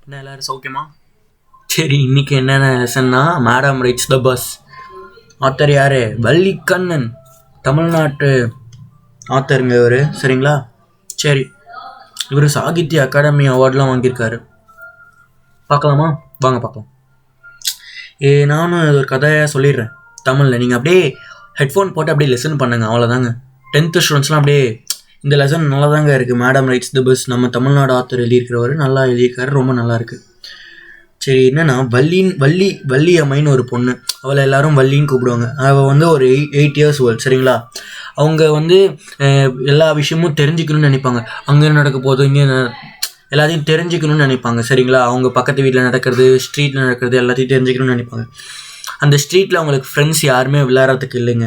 என்ன எல்லோரும் சௌக்கியமா? சரி, இன்றைக்கி என்னென்ன லெசன்னா, madam rides the bus. Author யார்? வள்ளிக்கண்ணன். தமிழ்நாட்டு ஆத்தருங்க இவர். சரிங்களா? சரி, இவர் சாகித்ய அகாடமி அவார்ட்லாம் வாங்கியிருக்காரு. பார்க்கலாமா? வாங்க பார்க்கலாம். நானும் ஒரு கதையாக சொல்லிடுறேன் தமிழில். நீங்கள் அப்படியே ஹெட்ஃபோன் போட்டு அப்படியே லெசன் பண்ணுங்க, அவ்வளோதாங்க. 10th ஸ்டூடெண்ட்ஸ்லாம் அப்படியே இந்த லெசன் நல்லா தாங்க இருக்குது. மேடம் ரைட்ஸ் த பஸ் நம்ம தமிழ்நாடு ஆத்தர் எழுதியிருக்கிறவர் நல்லா எழுதியிருக்காரு, ரொம்ப நல்லா இருக்குது. சரி, என்னென்னா வள்ளி அம்மைன்னு ஒரு பொண்ணு, அவளை எல்லாரும் வள்ளின்னு கூப்பிடுவாங்க. அவள் வந்து ஒரு 8 years ஓல்டு. சரிங்களா? அவங்க வந்து எல்லா விஷயமும் தெரிஞ்சுக்கணும்னு நினைப்பாங்க. அங்கே நடக்க போதும், இங்கே எல்லாத்தையும் தெரிஞ்சுக்கணும்னு நினைப்பாங்க. சரிங்களா? அவங்க பக்கத்து வீட்டில் நடக்கிறது, ஸ்ட்ரீட்டில் நடக்கிறது எல்லாத்தையும் தெரிஞ்சுக்கணும்னு நினைப்பாங்க. அந்த ஸ்ட்ரீட்டில் அவங்களுக்கு ஃப்ரெண்ட்ஸ் யாருமே விளையாடுறதுக்கு இல்லைங்க.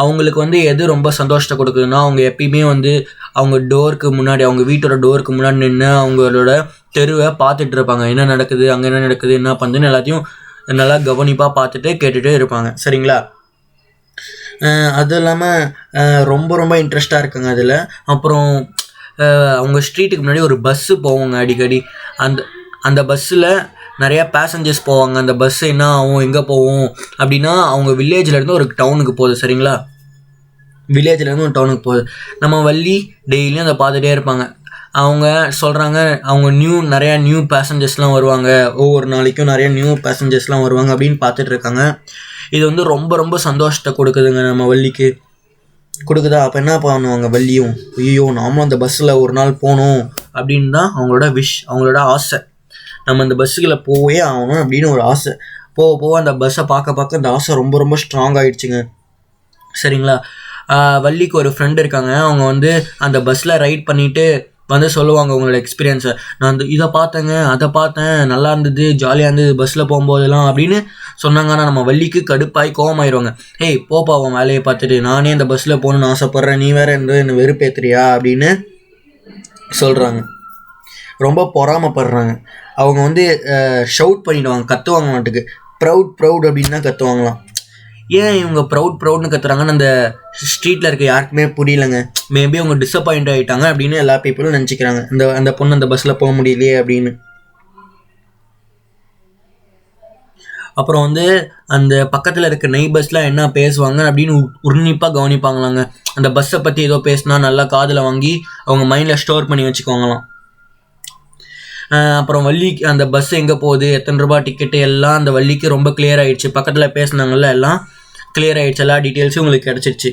அவங்களுக்கு வந்து எது ரொம்ப சந்தோஷத்தை கொடுக்குதுன்னா, அவங்க எப்பயுமே வந்து அவங்க டோருக்கு முன்னாடி, அவங்க வீட்டோட டோருக்கு முன்னாடி நின்று அவங்களோட தெருவை பார்த்துட்டு இருப்பாங்க. என்ன நடக்குது, அங்கே என்ன நடக்குது, என்ன பண்ணுதுன்னு எல்லாத்தையும் நல்லா கவனிப்பாக பார்த்துட்டு கேட்டுகிட்டே இருப்பாங்க. சரிங்களா? அது இல்லாமல் ரொம்ப ரொம்ப இன்ட்ரெஸ்டாக இருக்குங்க அதில். அப்புறம் அவங்க ஸ்ட்ரீட்டுக்கு முன்னாடி ஒரு பஸ்ஸு போவாங்க அடிக்கடி. அந்த பஸ்ஸில் நிறையா பேசஞ்சர்ஸ் போவாங்க. அந்த பஸ்ஸு என்ன ஆகும், எங்கே போவோம் அப்படின்னா, அவங்க வில்லேஜ்லேருந்து ஒரு டவுனுக்கு போகுது. சரிங்களா? வில்லேஜ்லேருந்து ஒரு டவுனுக்கு போகுது. நம்ம வள்ளி டெய்லியும் அதை பார்த்துட்டே இருப்பாங்க. அவங்க சொல்கிறாங்க, அவங்க நிறையா நியூ பேசஞ்சர்ஸ்லாம் வருவாங்க, ஒவ்வொரு நாளைக்கும் நிறையா நியூ பேசஞ்சர்ஸ்லாம் வருவாங்க அப்படின்னு பார்த்துட்டு இருக்காங்க. இது வந்து ரொம்ப ரொம்ப சந்தோஷத்தை கொடுக்குதுங்க நம்ம வள்ளிக்கு. கொடுக்குதா? அப்போ என்ன பண்ணுவாங்க வள்ளியும், ஐயோ நாமளும் அந்த பஸ்ஸில் ஒரு நாள் போகணும் அப்படின்னு தான் அவங்களோட விஷ், அவங்களோட ஆசை. நம்ம அந்த பஸ்ஸுகளை போவே ஆகணும் அப்படின்னு ஒரு ஆசை. போக போக அந்த பஸ்ஸை பார்க்க அந்த ஆசை ரொம்ப ரொம்ப ஸ்ட்ராங் ஆகிடுச்சுங்க. சரிங்களா? வள்ளிக்கு ஒரு ஃப்ரெண்டு இருக்காங்க. அவங்க வந்து அந்த பஸ்ஸில் ரைட் பண்ணிவிட்டு வந்து சொல்லுவாங்க அவங்களோட எக்ஸ்பீரியன்ஸை. நான் இதை பார்த்தேங்க, அதை பார்த்தேன், நல்லா இருந்தது, ஜாலியாக இருந்தது பஸ்ஸில் போகும்போதெல்லாம் அப்படின்னு சொன்னாங்கன்னா நம்ம வள்ளிக்கு கடுப்பாகி கோவமாயிருவாங்க. ஏய் போப்பா அவன் வேலையை பார்த்துட்டு, நானே அந்த பஸ்ஸில் போகணுன்னு ஆசைப்பட்றேன், நீ வேறு என்னை வெறுப்பேத்துறியா அப்படின்னு சொல்கிறாங்க. ரொம்ப பொறாமப்படுறாங்க. அவங்க வந்து ஷவுட் பண்ணிவிடுவாங்க, கத்துவாங்க. மாட்டுக்கு ப்ரௌட் அப்படின்னு தான் கத்துவாங்களாம். ஏன் இவங்க ப்ரௌட்னு கத்துறாங்கன்னு அந்த ஸ்ட்ரீட்டில் இருக்க யாருக்குமே புரியலைங்க. மேபி அவங்க டிஸப்பாயிண்ட் ஆகிட்டாங்க அப்படின்னு எல்லா பீப்புளும் நினச்சிக்கிறாங்க. அந்த பொண்ணு அந்த பஸ்ஸில் போக முடியலையே அப்படின்னு. அப்புறம் வந்து அந்த பக்கத்தில் இருக்க நெய்பர்ஸ்லாம் என்ன பேசுவாங்க அப்படின்னு உன்னிப்பாக கவனிப்பாங்களாங்க. அந்த பஸ்ஸை பற்றி ஏதோ பேசினா நல்லா காதில் வாங்கி அவங்க மைண்டில் ஸ்டோர் பண்ணி வச்சுக்கோங்களாம். அப்புறம் வள்ளிக்கு அந்த பஸ் எங்கே போகுது, எத்தனை ரூபா டிக்கெட்டு எல்லாம் அந்த வள்ளிக்கு ரொம்ப கிளியர் ஆகிடுச்சு. பக்கத்தில் பேசினாங்கள்ல எல்லாம் கிளியர் ஆகிடுச்சு, எல்லா டீட்டெயில்ஸும் உங்களுக்கு கிடச்சிருச்சு.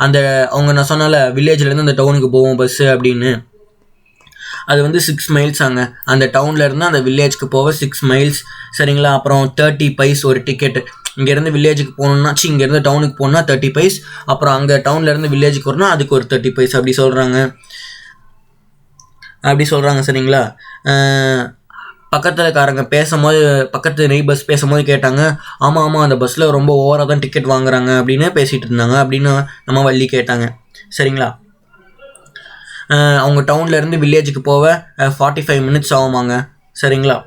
நான் சொன்னால வில்லேஜ்லேருந்து அந்த டவுனுக்கு போவோம் பஸ்ஸு அப்படின்னு. அது வந்து 6 miles ஆங்க. அந்த டவுன்லேருந்து அந்த வில்லேஜ்க்கு போக 6 miles. சரிங்களா? அப்புறம் 30 paise ஒரு டிக்கெட்டு. இங்கேருந்து வில்லேஜுக்கு போகணுன்னா, இங்கேருந்து டவுனுக்கு போகணுன்னா 30 paise. அப்புறம் அங்கே டவுன்லேருந்து வில்லேஜுக்கு வரணும்னா அதுக்கு ஒரு 30 paise அப்படி சொல்கிறாங்க. சரிங்களா? பக்கத்துலக்காரங்க பேசும்போது, பக்கத்து நெய்பர்ஸ் பேசும்போது கேட்டாங்க, ஆமாம் அந்த பஸ்ஸில் ரொம்ப ஓவராக தான் டிக்கெட் வாங்குறாங்க அப்படின்னு பேசிகிட்டு இருந்தாங்க அப்படின்னு நம்ம வள்ளி கேட்டாங்க. சரிங்களா? அவங்க டவுன்லேருந்து வில்லேஜுக்கு போக 45 minutes ஆகுமாங்க. சரிங்களா?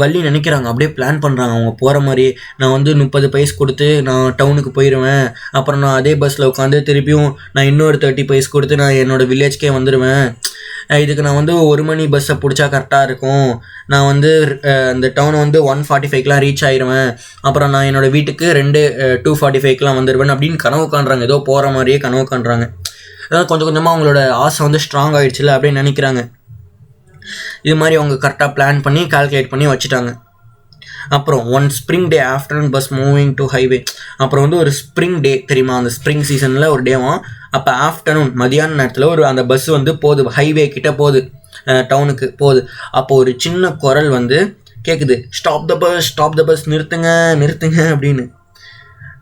வள்ளி நினைக்கிறாங்க, அப்படியே பிளான் பண்ணுறாங்க அவங்க போகிற மாதிரி. நான் வந்து 30 paise கொடுத்து நான் டவுனுக்கு போயிடுவேன். அப்புறம் நான் அதே பஸ்ஸில் உட்காந்து திருப்பியும் நான் இன்னொரு 30 paise கொடுத்து நான் என்னோடய வில்லேஜ்க்கே வந்துடுவேன். இதுக்கு நான் வந்து 1 மணி பஸ்ஸை பிடிச்சா கரெக்டாக இருக்கும். நான் வந்து அந்த டவுனை வந்து 1:45 ரீச் ஆயிடுவேன். அப்புறம் நான் என்னோடய வீட்டுக்கு 2:45 வந்துடுவேன் அப்படின்னு கனவு காண்றாங்க. ஏதோ போகிற மாதிரியே கனவு காண்றாங்க. அதாவது கொஞ்சம் கொஞ்சமாக அவங்களோட ஆசை வந்து ஸ்ட்ராங் ஆகிடுச்சுல அப்படின்னு நினைக்கிறாங்க. இது மாதிரி அவங்க கரெக்டாக பிளான் பண்ணி கால்குலேட் பண்ணி வச்சுட்டாங்க. அப்புறம் one spring day afternoon bus moving to highway. அப்புறம் வந்து ஒரு ஸ்ப்ரிங் டே தெரியுமா, அந்த ஸ்ப்ரிங் சீசனில் ஒரு டேவும். அப்போ ஆஃப்டர்நூன் மதியான நேரத்தில் அந்த பஸ் வந்து போகுது, ஹைவே கிட்டே போகுது, டவுனுக்கு போகுது. அப்போது ஒரு சின்ன குரல் வந்து கேட்குது, ஸ்டாப் த பஸ், நிறுத்துங்க அப்படின்னு.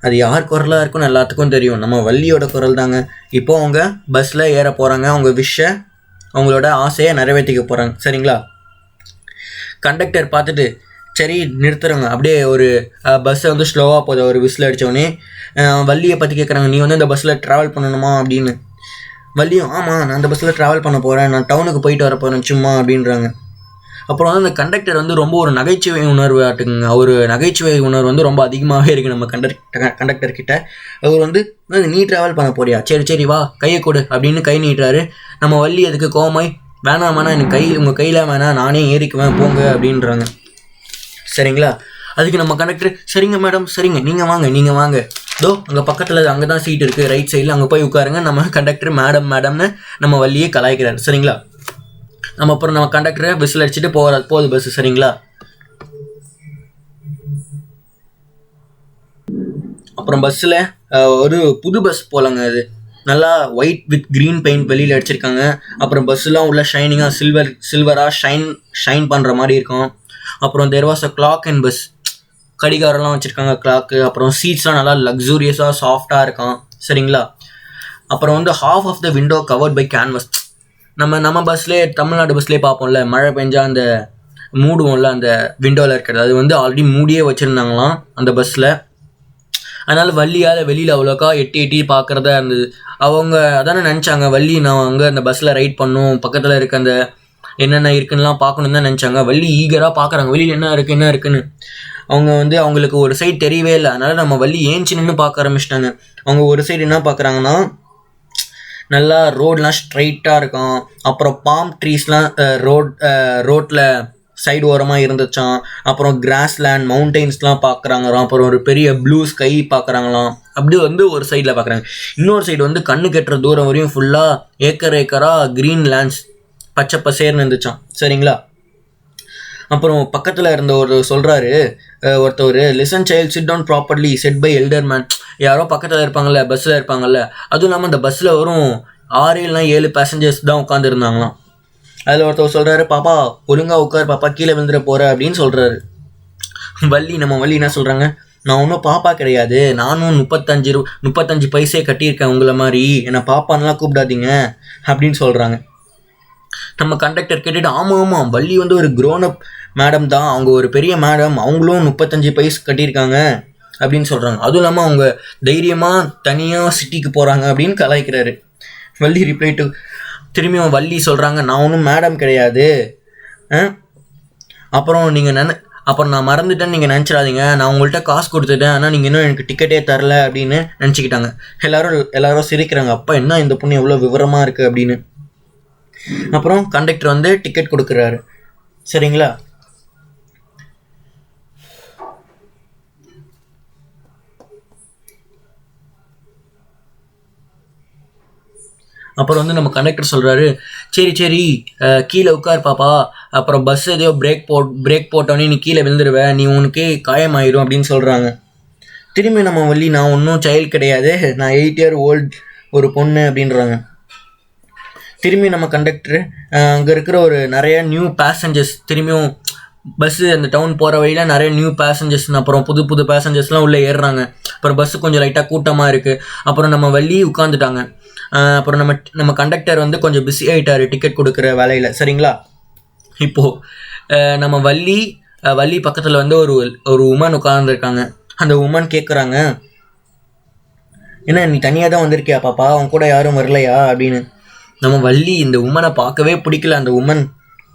அது யார் குரலாக இருக்குன்னு எல்லாத்துக்கும் தெரியும், நம்ம வள்ளியோட குரல் தாங்க. இப்போது அவங்க பஸ்ஸில் ஏற போகிறாங்க, அவங்க விஷை, அவங்களோட ஆசையை நிறைவேற்றிக்க போகிறாங்க. சரிங்களா? கண்டக்டர் பார்த்துட்டு சரி நிறுத்துறாங்க. அப்படியே ஒரு பஸ்ஸை வந்து ஸ்லோவாக போகுது. ஒரு விசில் அடித்தோடனே வள்ளியை பற்றி கேட்குறாங்க, நீ வந்து அந்த பஸ்ஸில் ட்ராவல் பண்ணணுமா அப்படின்னு. வள்ளியும் ஆமாம் நான் அந்த பஸ்ஸில் ட்ராவல் பண்ண போகிறேன், நான் டவுனுக்கு போயிட்டு வர போகிறேன் சும்மா அப்படின்றாங்க. அப்புறம் வந்து அந்த கண்டக்டர் வந்து ரொம்ப ஒரு நகைச்சுவை உணர்வு ஆட்டுங்க. ஒரு நகைச்சுவை உணர்வு வந்து ரொம்ப அதிகமாகவே இருக்குது நம்ம கண்டக்டர்கிட்ட. அவர் வந்து நீ ட்ராவல் பண்ண போறியா, சரி வா கையை கொடு அப்படின்னு கை நீட்டுறாரு. நம்ம வள்ளி அதுக்கு கோமாய் வேணாம் எனக்கு உங்கள் கையில் வேணாம், நானே ஏறிக்குவேன் போங்க அப்படின்றாங்க. சரிங்களா? அதுக்கு நம்ம கண்டக்டர் சரிங்க மேடம் சரிங்க நீங்கள் வாங்க தோ அங்கே பக்கத்தில் அங்கே தான் சீட் இருக்குது ரைட் சைடில், அங்கே போய் உட்காருங்க. நம்ம கண்டக்டர் மேடம்னு நம்ம வள்ளியே கலாய்க்கிறார். சரிங்களா? அப்புறம் நம்ம கண்டக்டரை விசில் அடிச்சுட்டு போகுது பஸ். சரிங்களா? அப்புறம் பஸ்ஸில் ஒரு புது பஸ் போலங்க, அது நல்லா ஒயிட் வித் க்ரீன் பெயிண்ட் வெளியில் அடிச்சிருக்காங்க. அப்புறம் பஸ்ஸெலாம் உள்ள ஷைனிங்காக சில்வராக ஷைன் பண்ணுற மாதிரி இருக்கும். அப்புறம் there was a clock and bus, கடிகாரம்லாம் வச்சுருக்காங்க கிளாக்கு. அப்புறம் சீட்ஸ்லாம் நல்லா லக்ஸூரியஸாக சாஃப்டாக இருக்கும். சரிங்களா? அப்புறம் வந்து half of the window covered by canvas. நம்ம பஸ்லேயே தமிழ்நாடு பஸ்லேயே பார்ப்போம்ல, மழை பெஞ்சா அந்த மூடுவோம்ல அந்த விண்டோவில் இருக்கிறது, அது வந்து ஆல்ரெடி மூடியே வச்சுருந்தாங்களாம் அந்த பஸ்ஸில். அதனால் வள்ளியால் வெளியில் அவ்வளோக்கா எட்டி பார்க்குறதா இருந்தது. அவங்க அதானே நினச்சாங்க, வள்ளி நான் அங்கே அந்த பஸ்ஸில் ரைட் பண்ணும், பக்கத்தில் இருக்க அந்த என்னென்ன இருக்குன்னுலாம் பார்க்கணுன்னு தான் நினச்சாங்க. வள்ளி ஈகராக பார்க்குறாங்க வெளியில் என்ன இருக்குன்னு. அவங்க வந்து அவங்களுக்கு ஒரு சைடு தெரியவே இல்லை. அதனால் நம்ம வள்ளி ஏஞ்சி நின்று பார்க்க ஆரம்பிச்சிட்டாங்க. அவங்க ஒரு சைடு என்ன பார்க்குறாங்கன்னா, நல்லா ரோடெலாம் ஸ்ட்ரைட்டாக இருக்கும். அப்புறம் பாம் ட்ரீஸ்லாம் ரோட்டில் சைடு ஓரமாக இருந்துச்சான். அப்புறம் கிராஸ்லேண்ட் மவுண்டெயின்ஸ்லாம் பார்க்குறாங்களாம். அப்புறம் ஒரு பெரிய ப்ளூ ஸ்கை பார்க்குறாங்களாம். அப்படி வந்து ஒரு சைடில் பார்க்குறாங்க. இன்னொரு சைடு வந்து கண்ணு கெட்டுற தூரம் வரையும் ஃபுல்லாக ஏக்கராக க்ரீன் லேண்ட்ஸ் பச்சை பசேர்னு இருந்துச்சான். சரிங்களா? அப்புறம் பக்கத்தில் இருந்த ஒருத்தவர் listen child sit down properly said by elder man. யாரோ பக்கத்தில் இருப்பாங்கள்ல, பஸ்ஸில் இருப்பாங்கள்ல. அதுவும் இல்லாமல் அந்த பஸ்ஸில் வரும் 6-7 பேசஞ்சர்ஸ் தான் உட்காந்துருந்தாங்களாம். அதில் ஒருத்தர் சொல்கிறாரு, பாப்பா ஒழுங்காக உட்கார் பாப்பா, கீழே விழுந்துட போகிற அப்படின்னு சொல்கிறாரு. நம்ம வள்ளி என்ன சொல்கிறாங்க, நான் ஒன்றும் பாப்பா கிடையாது, நானும் 35 பைசே கட்டியிருக்கேன் உங்களை மாதிரி, என்னை பாப்பான்லாம் கூப்பிடாதீங்க அப்படின்னு சொல்கிறாங்க. நம்ம கண்டக்டர் கேட்டுட்டு ஆமாம் வள்ளி வந்து ஒரு க்ரோனப் மேடம் தான், அவங்க ஒரு பெரிய மேடம், அவங்களும் 35 பைசு கட்டியிருக்காங்க அப்படின்னு சொல்கிறாங்க. அதுவும் இல்லாமல் அவங்க தைரியமாக தனியாக சிட்டிக்கு போகிறாங்க அப்படின்னு கலாய்க்கிறாரு. வள்ளி ரிப்ளை டு திரும்பியும் வள்ளி சொல்கிறாங்க, நான் ஒன்றும் மேடம் கிடையாது, அப்புறம் நான் மறந்துட்டேன்னு நீங்கள் நினச்சிடாதீங்க, நான் உங்கள்கிட்ட காசு கொடுத்துட்டேன், ஆனால் நீங்கள் இன்னும் எனக்கு டிக்கெட்டே தரல அப்படின்னு நினச்சிக்கிட்டாங்க. எல்லாரும் சிரிக்கிறாங்க, அப்பா என்ன இந்த பொண்ணு எவ்வளோ விவரமாக இருக்குது அப்படின்னு. அப்புறம் கண்டக்டர் வந்து டிக்கெட் கொடுக்குறாரு. சரிங்களா? அப்புறம் வந்து நம்ம கண்டக்டர் சொல்கிறாரு, சரி கீழே உட்கார் பாப்பா, அப்புறம் பஸ் எதையோ பிரேக் போட்டோன்னே நீ கீழே விழுந்துருவேன், நீ உனக்கே காயமாயிரும் அப்படின்னு சொல்கிறாங்க. திரும்பி நம்ம வள்ளி, நான் ஒன்றும் சைல்டு கிடையாது, நான் 8 year old ஒரு பொண்ணு அப்படின்றாங்க. திரும்பி நம்ம கண்டக்டர் அங்கே இருக்கிற நிறைய நியூ பேசஞ்சர்ஸ், திரும்பியும் பஸ்ஸு அந்த டவுன் போகிற வழியில் நிறைய நியூ பேசஞ்சர்ஸ், அப்புறம் புது பேசஞ்சர்ஸ்லாம் உள்ளே ஏறுறாங்க. அப்புறம் பஸ்ஸு கொஞ்சம் லைட்டாக கூட்டமாக இருக்குது. அப்புறம் நம்ம வள்ளி உட்காந்துட்டாங்க. அப்புறம் நம்ம கண்டக்டர் வந்து கொஞ்சம் பிஸி ஆகிட்டார் டிக்கெட் கொடுக்குற வேலையில். சரிங்களா? இப்போது நம்ம வள்ளி பக்கத்தில் வந்து ஒரு உமன் உட்காந்துருக்காங்க. அந்த உமன் கேட்குறாங்க, என்ன நீ தனியாக தான் வந்திருக்கியா பாப்பா, அவன் கூட யாரும் வரலையா அப்படின்னு. நம்ம வள்ளி இந்த உமனை பார்க்கவே பிடிக்கல. அந்த உமன்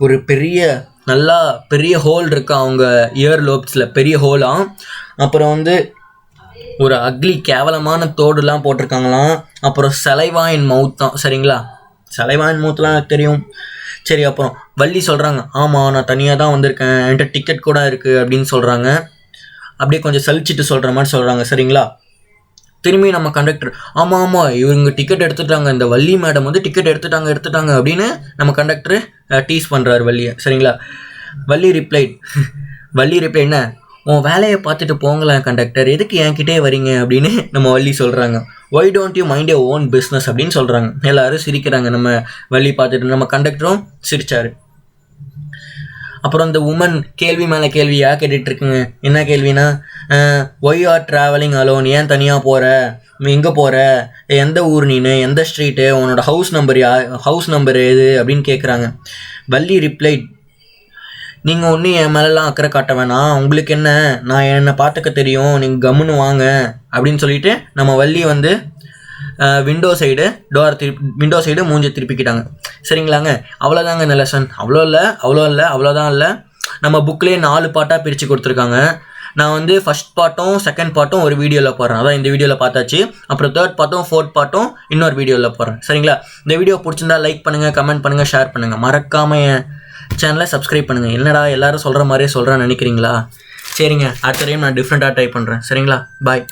ஒரு பெரிய ஹோல் இருக்கா அவங்க இயர் லோப்ஸில், பெரிய ஹோலாக. அப்புறம் வந்து ஒரு அக்லி கேவலமான தோடுலாம் போட்டிருக்காங்களாம். அப்புறம் சலைவாயின் மவுத் தான். சரிங்களா? சலைவாயின் மவுத்லாம் தெரியும். சரி, அப்புறம் வள்ளி சொல்கிறாங்க, ஆமாம் நான் தனியாக தான் வந்திருக்கேன், என்கிட்ட டிக்கெட் கூட இருக்குது அப்படின்னு சொல்கிறாங்க. அப்படியே கொஞ்சம் சலிச்சிட்டு சொல்கிற மாதிரி சொல்கிறாங்க. சரிங்களா? திரும்பி நம்ம கண்டக்டர், ஆமாம் இவங்க டிக்கெட் எடுத்துட்டாங்க, இந்த வள்ளி மேடம் வந்து டிக்கெட் எடுத்துட்டாங்க அப்படின்னு நம்ம கண்டக்டர் டீஸ் பண்ணுறாரு வள்ளியை. சரிங்களா? வள்ளி ரிப்ளை என்ன, உன் வேலையை பார்த்துட்டு போங்களேன் கண்டக்டர், எதுக்கு என்கிட்டே வரீங்க அப்படின்னு நம்ம வள்ளி சொல்கிறாங்க. Why don't you mind your own business அப்படின்னு சொல்கிறாங்க. எல்லோரும் சிரிக்கிறாங்க. நம்ம வள்ளி பார்த்துட்டு நம்ம கண்டக்டரும் சிரித்தார். அப்புறம் இந்த உமன் கேள்வி மேலே கேள்வியாக கேட்டுட்ருக்குங்க. என்ன கேள்வினா, ஒய் ஆர் ட்ராவலிங் அலோன், ஏன் தனியாக போகிற, எங்கே போகிற, எந்த ஊர் நீனு, எந்த ஸ்ட்ரீட்டு, உன்னோட ஹவுஸ் நம்பர் எது அப்படின்னு கேட்குறாங்க. வள்ளி ரிப்ளைட், நீங்கள் ஒன்றும் என் மேலெலாம் அக்கறை காட்ட வேணாம், உங்களுக்கு என்ன, நான் என்னை பார்த்துக்க தெரியும், நீங்கள் கம்முன்னு வாங்க அப்படின்னு சொல்லிட்டு நம்ம வள்ளி வந்து விண்டோ சைடு மூஞ்சி திருப்பிக்கிட்டாங்க. சரிங்களாங்க? அவ்வளோதாங்க இந்த லெசன். அவ்வளோதான் இல்லை. நம்ம புக்லேயே 4 பாட்டாக பிரித்து கொடுத்துருக்காங்க. நான் வந்து ஃபர்ஸ்ட் பார்ட்டும் செகண்ட் பார்ட்டும் ஒரு வீடியோவில் போடுறேன். அதான் இந்த வீடியோவில் பார்த்தாச்சு. அப்புறம் தேர்ட் பார்ட்டும் ஃபோர்த் பார்ட்டும் இன்னொரு வீடியோவில் போடுறேன். சரிங்களா? இந்த வீடியோ பிடிச்சிருந்தா லைக் பண்ணுங்கள், கமெண்ட் பண்ணுங்கள், ஷேர் பண்ணுங்கள். மறக்காமல் என் சேனலை சப்ஸ்கிரைப் பண்ணுங்கள். என்னடா எல்லாரும் சொல்கிற மாதிரியே சொல்கிறேன்னு நினைக்கிறீங்களா? சரிங்க, அடுத்த டைம் நான் டிஃப்ரெண்ட்டாக ட்ரை பண்ணுறேன். சரிங்களா? பாய்.